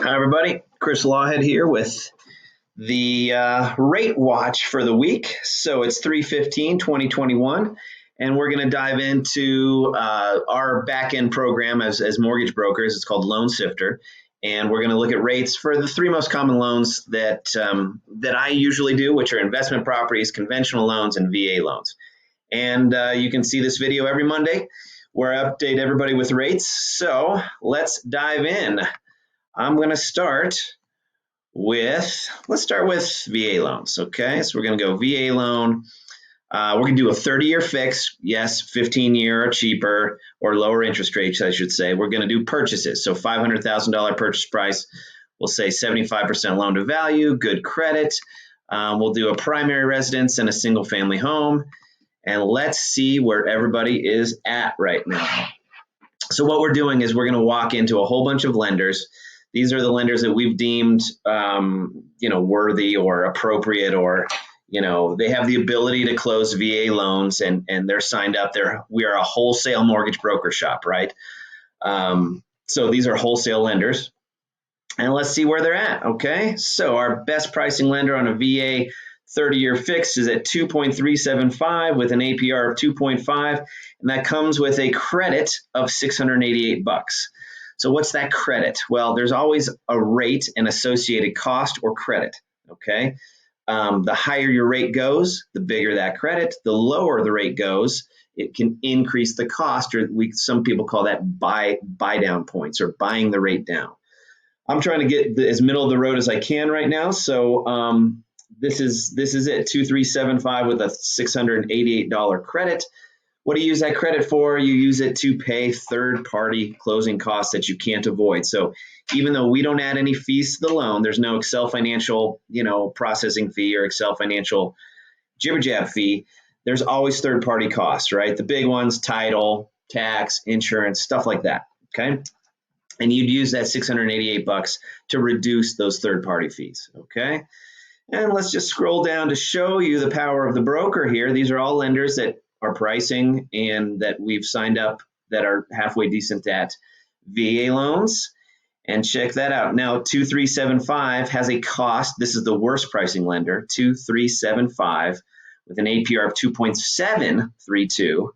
Hi, everybody. Chris Lawhead here with the rate watch for the week. So it's 3/15/2021, and we're going to dive into our back-end program as mortgage brokers. It's called Loan Sifter, and we're going to look at rates for the three most common loans that I usually do, which are investment properties, conventional loans, and VA loans. And you can see this video every Monday where I update everybody with rates. So let's dive in. I'm going to start with, let's start with VA loans, okay? So we're going to go VA loan. We're going to do a 30-year fix, yes, 15-year or cheaper or lower interest rates, I should say. We're going to do purchases, so $500,000 purchase price. We'll say 75% loan to value, good credit. We'll do a primary residence and a single-family home. And let's see where everybody is at right now. So what we're doing is we're going to walk into a whole bunch of lenders. These are the lenders that we've deemed, worthy or appropriate, or, they have the ability to close VA loans, and they're signed up. We are a wholesale mortgage broker shop, right? So these are wholesale lenders, and let's see where they're at. Okay. So our best pricing lender on a VA 30-year fix is at 2.375 with an APR of 2.5, and that comes with a credit of $688. So what's that credit? Well, there's always a rate and associated cost or credit, okay? The higher your rate goes, the bigger that credit. The lower the rate goes, it can increase the cost, or some people call that buy down points, or buying the rate down. I'm trying to get as middle of the road as I can right now. So this is it, 2.375 with a $688 credit. What do you use that credit for? You use it to pay third-party closing costs that you can't avoid. So even though we don't add any fees to the loan, there's no Excel Financial, processing fee or Excel Financial jibber-jab fee. There's always third-party costs, right? The big ones, title, tax, insurance, stuff like that, okay? And you'd use that $688 to reduce those third-party fees, okay? And let's just scroll down to show you the power of the broker here. These are all lenders that are pricing and that we've signed up that are halfway decent at VA loans. And check that out. Now, 2.375 has a cost. This is the worst pricing lender, 2.375 with an APR of 2.732,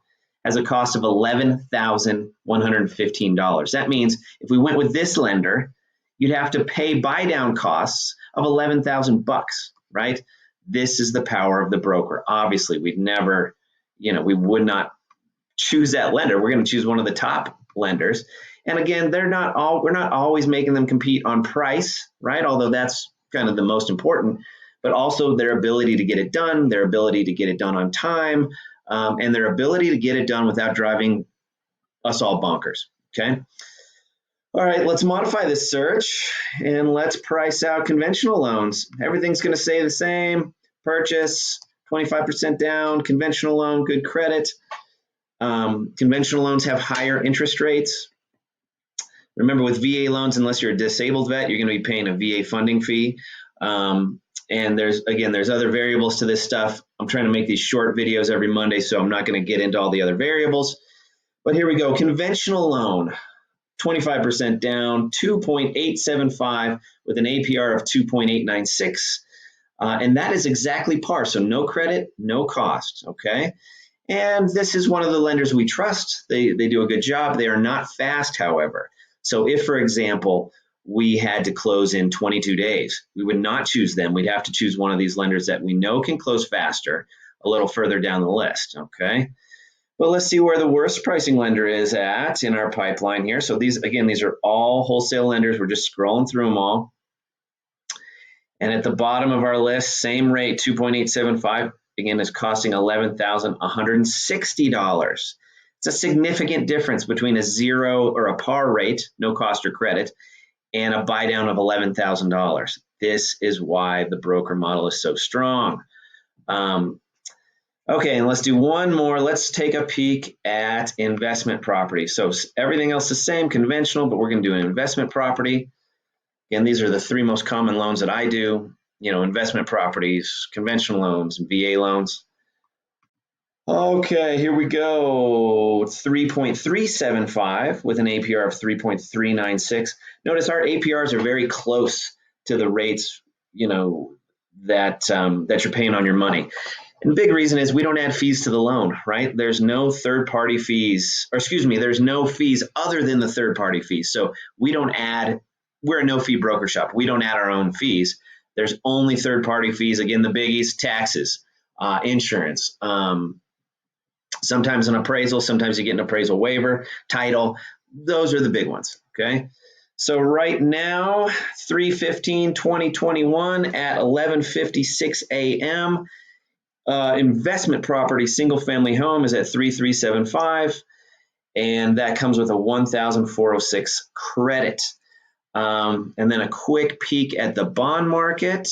has a cost of $11,115. That means if we went with this lender, you'd have to pay buy down costs of $11,000, right? This is the power of the broker. Obviously, we'd never, we would not choose that lender. We're going to choose one of the top lenders. And again, we're not always making them compete on price, right? Although that's kind of the most important, but also their ability to get it done, their ability to get it done on time, and their ability to get it done without driving us all bonkers, okay? All right, let's modify this search and let's price out conventional loans. Everything's going to stay the same. Purchase, 25% down, conventional loan, good credit. Conventional loans have higher interest rates. Remember, with VA loans, unless you're a disabled vet, you're going to be paying a VA funding fee. And there's other variables to this stuff. I'm trying to make these short videos every Monday, so I'm not going to get into all the other variables. But here we go. Conventional loan, 25% down, 2.875 with an APR of 2.896. And that is exactly par. So no credit, no cost, okay? And this is one of the lenders we trust. They do a good job. They are not fast, however. So if, for example, we had to close in 22 days, we would not choose them. We'd have to choose one of these lenders that we know can close faster, a little further down the list, okay? But let's see where the worst pricing lender is at in our pipeline here. So these are all wholesale lenders. We're just scrolling through them all. And at the bottom of our list, same rate, 2.875, again, is costing $11,160. It's a significant difference between a zero or a par rate, no cost or credit, and a buy down of $11,000. This is why the broker model is so strong. Okay, and let's do one more. Let's take a peek at investment property. So everything else is the same, conventional, but we're going to do an investment property. Again, these are the three most common loans that I do, investment properties, conventional loans, and VA loans. Okay, here we go. 3.375 with an APR of 3.396. Notice our APRs are very close to the rates, that you're paying on your money. And the big reason is we don't add fees to the loan, right? There's no third party fees, or excuse me, there's no fees other than the third party fees. So we're a no fee broker shop. We don't add our own fees. There's only third party fees. Again, the biggies: taxes, insurance, sometimes an appraisal, sometimes you get an appraisal waiver, title. Those are the big ones, okay? So right now, 3/15/2021 at 11:56 a.m., investment property single family home is at 3,375, and that comes with a 1,406 credit. And then a quick peek at the bond market.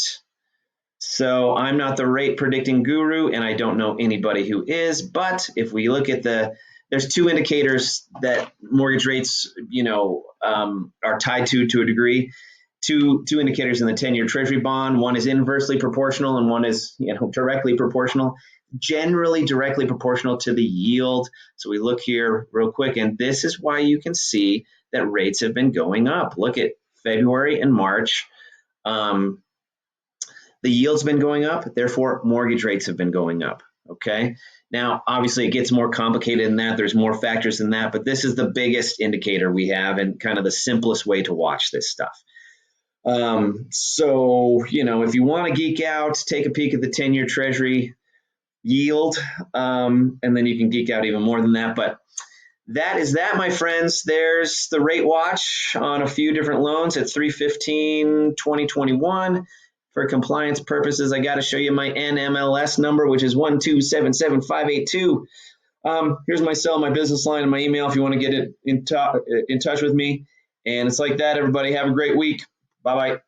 So I'm not the rate predicting guru, and I don't know anybody who is. But if we look at there's two indicators that mortgage rates, are tied to a degree. Two indicators in the 10-year Treasury bond. One is inversely proportional, and one is directly proportional. Generally, directly proportional to the yield. So we look here real quick, and this is why you can see that rates have been going up. Look at February and March. The yield's been going up, therefore mortgage rates have been going up, okay? Now, obviously it gets more complicated than that. There's more factors than that, but this is the biggest indicator we have and kind of the simplest way to watch this stuff. So, if you want to geek out, take a peek at the 10-year Treasury yield, and then you can geek out even more than that. But that is that, my friends. There's the rate watch on a few different loans at 3/15/2021. For compliance purposes, I got to show you my NMLS number, which is 1277582. Here's my cell, my business line, and my email if you want to get in touch with me. And it's like that, everybody. Have a great week. Bye-bye.